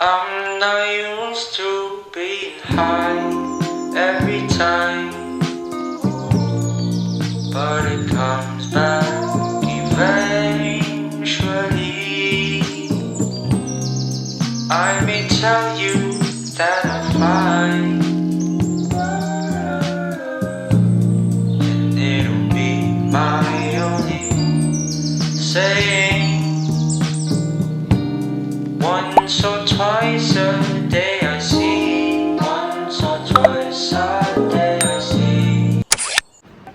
I'm not used to being high every time, but it comes back eventually. I may tell you that I'm fine, and it'll be my only saying. Once or twice a day I see, once or twice a day I see.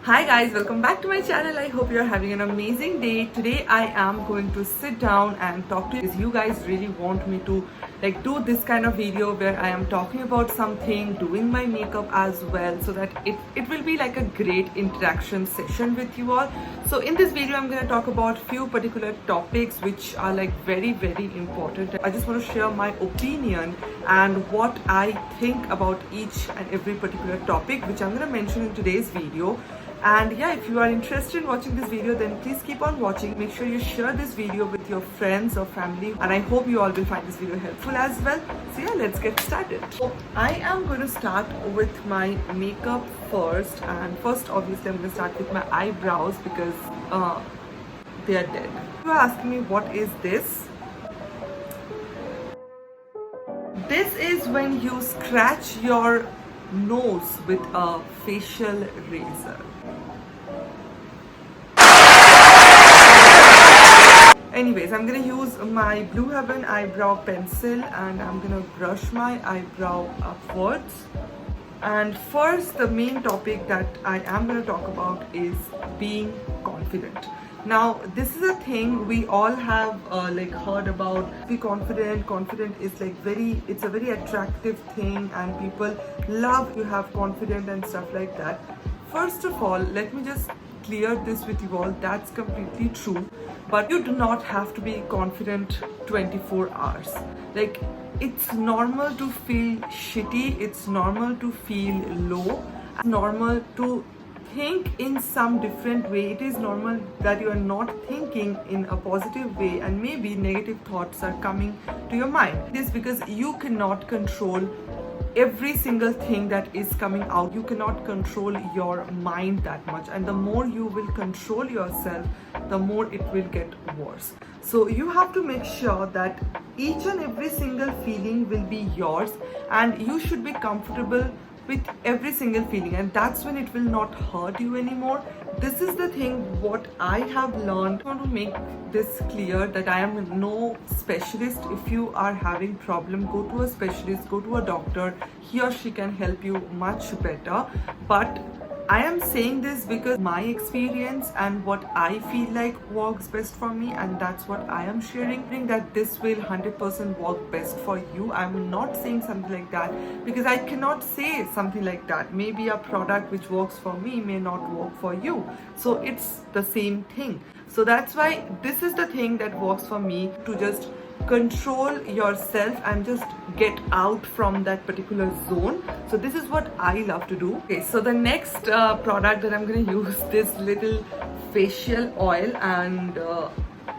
Hi guys, welcome back to my channel. I hope you're having an amazing day. Today I am going to sit down and talk to you because you guys really want me to do this kind of video where I am talking about something, doing my makeup as well, so that it will be like a great interaction session with you all. So in this video I'm going to talk about few particular topics which are very important. I just want to share my opinion and what I think about each and every particular topic which I'm going to mention in today's video. And yeah, if you are interested in watching this video, then please keep on watching. Make sure you share this video with your friends or family, and I hope you all will find this video helpful as well. So yeah, let's get started. So I am going to start with my makeup first, and first obviously I'm going to start with my eyebrows because they are dead. You are asking me what is this? This is when you scratch your nose with a facial razor. Anyways, I'm gonna use my Blue Heaven eyebrow pencil and I'm gonna brush my eyebrow upwards. And first, the main topic that I am gonna talk about is being confident. Now, this is a thing we all have heard about. Be confident. Confident is it's a very attractive thing, and people love to have confidence and stuff like that. First of all, let me just clear this with you all. That's completely true, but you do not have to be confident 24 hours. It's normal to feel shitty, it's normal to feel low, it's normal to think in some different way. It is normal that you are not thinking in a positive way and maybe negative thoughts are coming to your mind. This is because you cannot control every single thing that is coming out. You cannot control your mind that much, and the more you will control yourself, the more it will get worse. So you have to make sure that each and every single feeling will be yours, and you should be comfortable with every single feeling, and that's when it will not hurt you anymore. This is the thing what I have learned. I want to make this clear that I am no specialist. If you are having problem, go to a specialist, go to a doctor. He or she can help you much better. But I am saying this because my experience and what I feel like works best for me, and that's what I am sharing, that this will 100% work best for you. I'm not saying something like that because I cannot say something like that. Maybe a product which works for me may not work for you. So it's the same thing. So that's why this is the thing that works for me, to just control yourself and just get out from that particular zone. So this is what I love to do. Okay, so the next product that I'm going to use, this little facial oil, and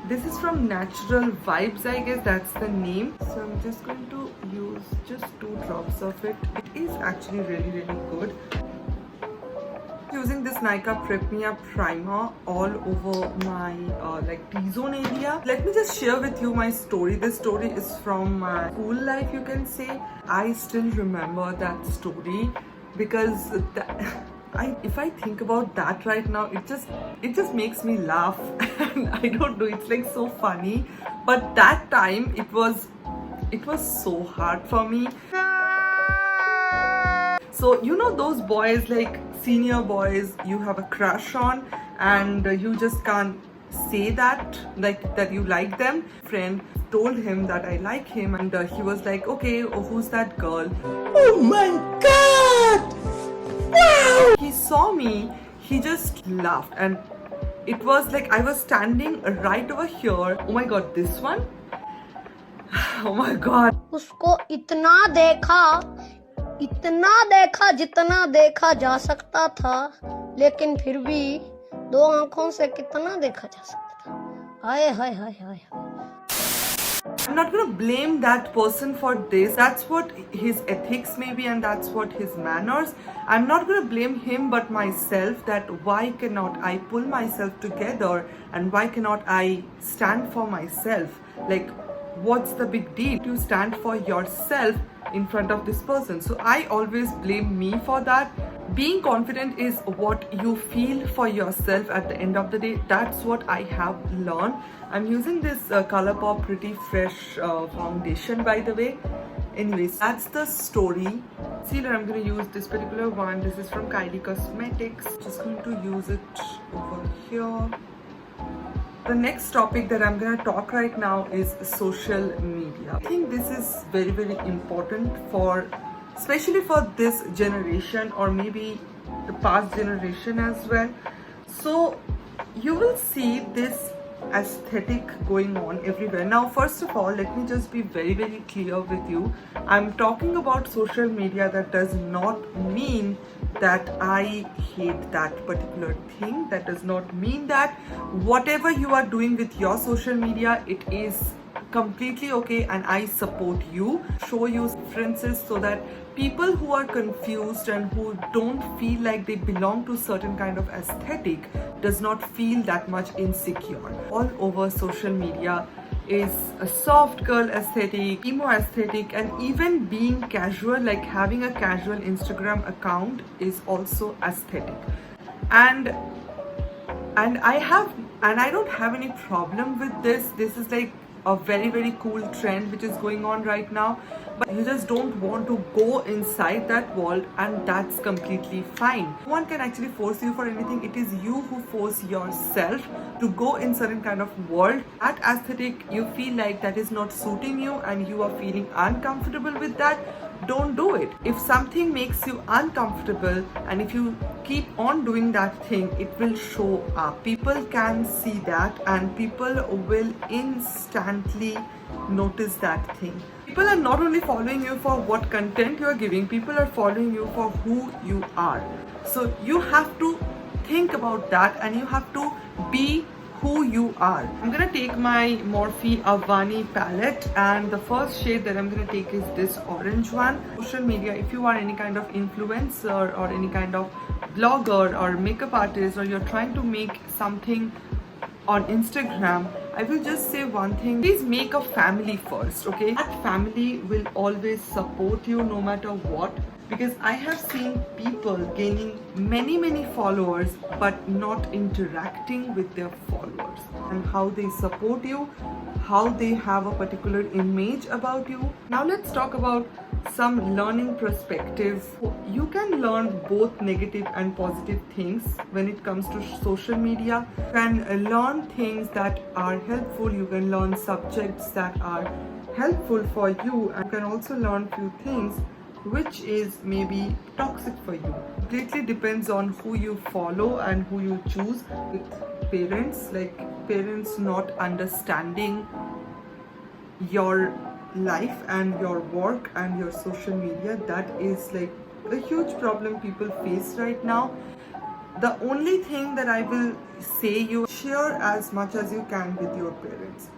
this is from Natural Vibes, I guess that's the name. So I'm just going to use just 2 drops of it. It is actually really good. Using this Nykaa Prep Me Up primer all over my T-zone area. Let me just share with you my story. This story is from my school life, you can say. I still remember that story because if I think about that right now, it just makes me laugh. And I don't know, it's so funny. But that time it was so hard for me. So you know those boys, senior boys you have a crush on, and you just can't say that you like them. Friend told him that I like him, and he was like, okay, who's that girl? Oh my god, wow! He saw me, he just laughed, and it was like I was standing right over here. Oh my god, this one. Oh my god. उसको इतना देखा जितना देखा जा सकता था, लेकिन फिर भी 2 आंखों से कितना देखा जा सकता था. हाय हाय हाय हाय. I'm not gonna blame that person for this. That's what his ethics may be, and that's what his manners. I'm not gonna blame him but myself, that why cannot I pull myself together and why cannot I stand for myself? Like, what's the big deal? You stand for yourself in front of this person. So I always blame me for that. Being confident is what you feel for yourself at the end of the day. That's what I have learned. I'm using this Colourpop Pretty Fresh foundation, by the way. Anyways, that's the story. Concealer, I'm going to use this particular one. This is from Kylie Cosmetics. Just going to use it over here. The next topic that I'm going to talk right now is social media. I think this is very, very important for, especially for this generation, or maybe the past generation as well. So you will see this aesthetic going on everywhere. Now, first of all, let me just be very, very clear with you. I'm talking about social media. That does not mean that I hate that particular thing. That does not mean that whatever you are doing with your social media, it is completely okay and I support you. Show you differences so that people who are confused and who don't feel like they belong to certain kind of aesthetic does not feel that much insecure. All over social media is a soft girl aesthetic, emo aesthetic, and even being casual, like having a casual Instagram account, is also aesthetic. And I don't have any problem with this. This is like a very, very cool trend which is going on right now, but you just don't want to go inside that world, and that's completely fine. No one can actually force you for anything. It is you who force yourself to go in certain kind of world. That aesthetic, you feel like that is not suiting you and you are feeling uncomfortable with that, don't do it. If something makes you uncomfortable and if you keep on doing that thing, it will show up. People can see that and people will instantly notice that thing. People are not only following you for what content you are giving, people are following you for who you are. So you have to think about that and you have to be who you are. I'm gonna take my Morphe Avani palette, and the first shade that I'm gonna take is this orange one. Social media, if you are any kind of influencer or any kind of blogger or makeup artist, or you're trying to make something on Instagram, I will just say one thing: please make a family first, okay? That family will always support you no matter what. Because I have seen people gaining many followers but not interacting with their followers, and how they support you, how they have a particular image about you. Now let's talk about some learning perspective. You can learn both negative and positive things when it comes to social media. You can learn things that are helpful. You can learn subjects that are helpful for you, and you can also learn few things which is maybe toxic for you. Completely depends on who you follow and who you choose. With parents, like parents not understanding your life and your work and your social media, that is like a huge problem people face right now. The only thing that I will say, you share as much as you can with your parents.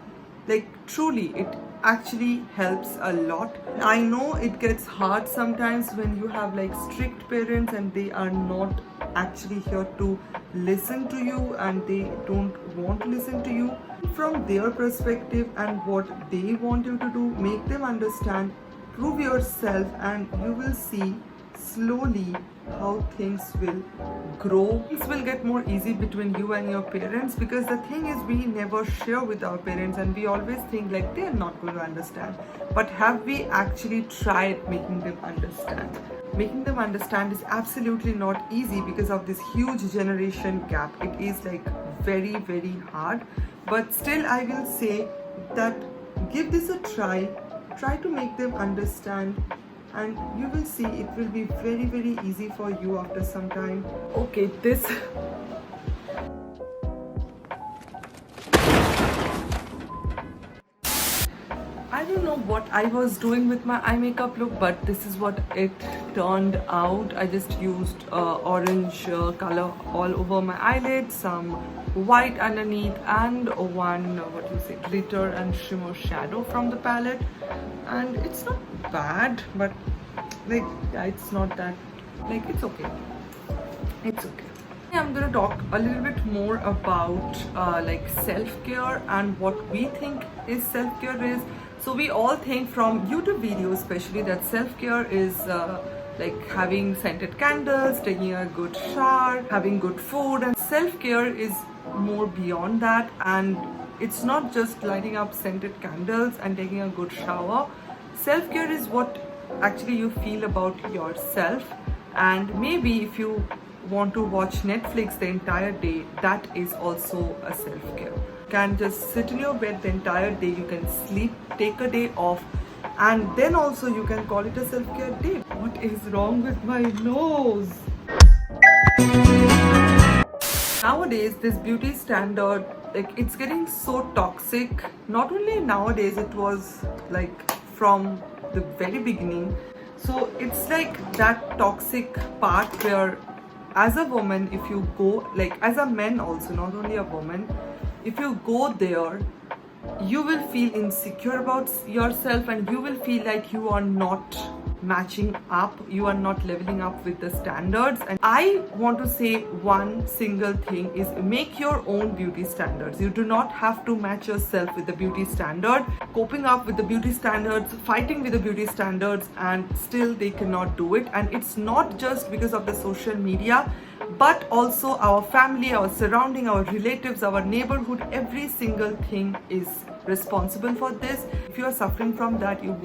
Like truly, it actually helps a lot. I know it gets hard sometimes when you have like strict parents and they are not actually here to listen to you and they don't want to listen to you. From their perspective and what they want you to do, make them understand, prove yourself, and you will see slowly how things will grow. Things will get more easy between you and your parents, because the thing is, we never share with our parents and we always think like they are not going to understand. But have we actually tried making them understand? Making them understand is absolutely not easy because of this huge generation gap. It is like very hard, but still I will say that give this a try to make them understand, and you will see it will be very easy for you after some time. Okay, this I don't know what I was doing with my eye makeup look, but this is what it turned out. I just used orange color all over my eyelid, some white underneath, and one glitter and shimmer shadow from the palette. And it's not bad, but like it's not that, like it's okay. It's okay. I'm gonna talk a little bit more about like self-care and what we think is self-care is. So we all think from YouTube videos especially that self-care is like having scented candles, taking a good shower, having good food, and self-care is more beyond that. And it's not just lighting up scented candles and taking a good shower. Self-care is what actually you feel about yourself. And maybe if you want to watch Netflix the entire day, that is also a self-care. You can just sit in your bed the entire day, you can sleep, take a day off, and then also you can call it a self-care day. What is wrong with my nose? Nowadays this beauty standard, like it's getting so toxic. Not only nowadays, it was like from the very beginning. So it's like that toxic part where as a woman, if you go, like as a man also, not only a woman, if you go there, you will feel insecure about yourself and you will feel like you are not matching up, you are not leveling up with the standards. And I want to say one single thing is make your own beauty standards. You do not have to match yourself with the beauty standard. Coping up with the beauty standards, fighting with the beauty standards, and still they cannot do it. And it's not just because of the social media, but also our family, our surrounding, our relatives, our neighborhood. Every single thing is responsible for this. If you are suffering from that, you're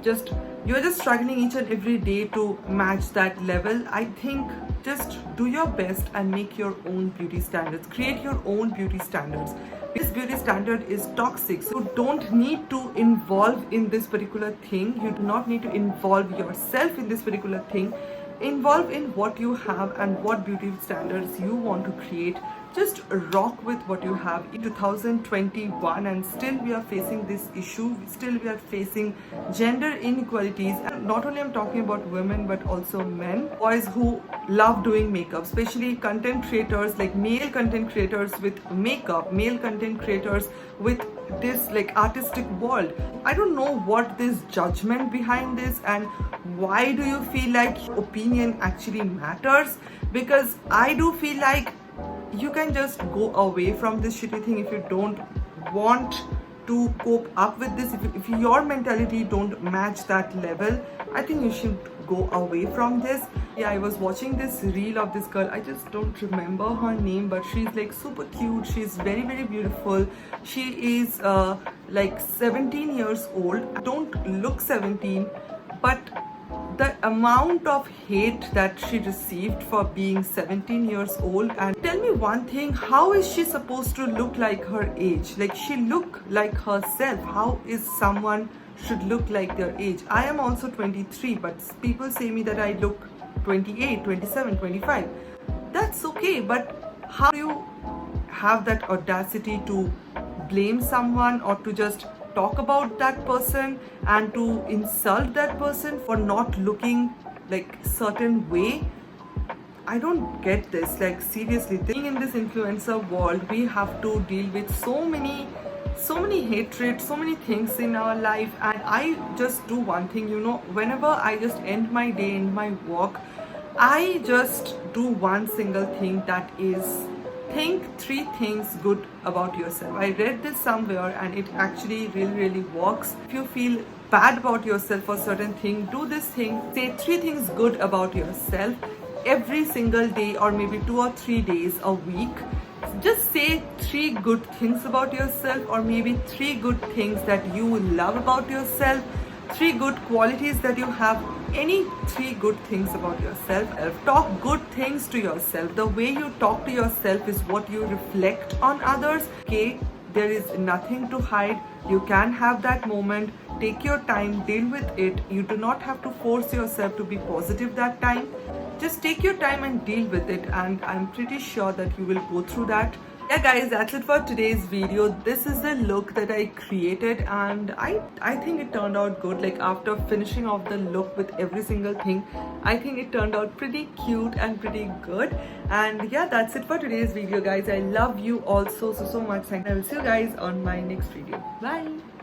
just struggling each and every day to match that level, I think just do your best and make your own beauty standards. Create your own beauty standards. This beauty standard is toxic, so you don't need to involve in this particular thing. You do not need to involve yourself in this particular thing. Involve in what you have and what beauty standards you want to create. Just rock with what you have. In 2021, and still we are facing this issue, still we are facing gender inequalities. And not only I'm talking about women but also men, boys who love doing makeup, especially content creators, like male content creators with makeup, male content creators with this like artistic world. I don't know what this judgment behind this, and why do you feel like opinion actually matters? Because I do feel like you can just go away from this shitty thing if you don't want to cope up with this. If your mentality don't match that level, I think you should go away from this. Yeah, I was watching this reel of this girl, I just don't remember her name, but she's like super cute, she's very very beautiful. She is like 17 years old, don't look 17, but the amount of hate that she received for being 17 years old. And tell me one thing, how is she supposed to look like her age? Like she look like herself. How is someone should look like their age? I am also 23, but people say me that I look 28, 27, 25. That's okay, but how do you have that audacity to blame someone or to just talk about that person and to insult that person for not looking like certain way? I don't get this. Like seriously, being in this influencer world, we have to deal with so many hatred, so many things in our life. And I just do one thing, you know, whenever I just end my day, end my work, I just do one single thing, that is think 3 things good about yourself. I read this somewhere and it actually really works. If you feel bad about yourself for certain thing, do this thing. Say 3 things good about yourself every single day, or maybe 2 or 3 days a week. Just say 3 good things about yourself, or maybe 3 good things that you love about yourself, 3 good qualities that you have. Any 3 good things about yourself. Talk good things to yourself. The way you talk to yourself is what you reflect on others. Okay, there is nothing to hide. You can have that moment. Take your time, deal with it. You do not have to force yourself to be positive that time. Just take your time and deal with it, and I'm pretty sure that you will go through that. Yeah guys, that's it for today's video. This is the look that I created and I think it turned out good. Like after finishing off the look with every single thing, I think it turned out pretty cute and pretty good. And yeah, that's it for today's video guys. I love you all so much. And I will see you guys on my next video. Bye.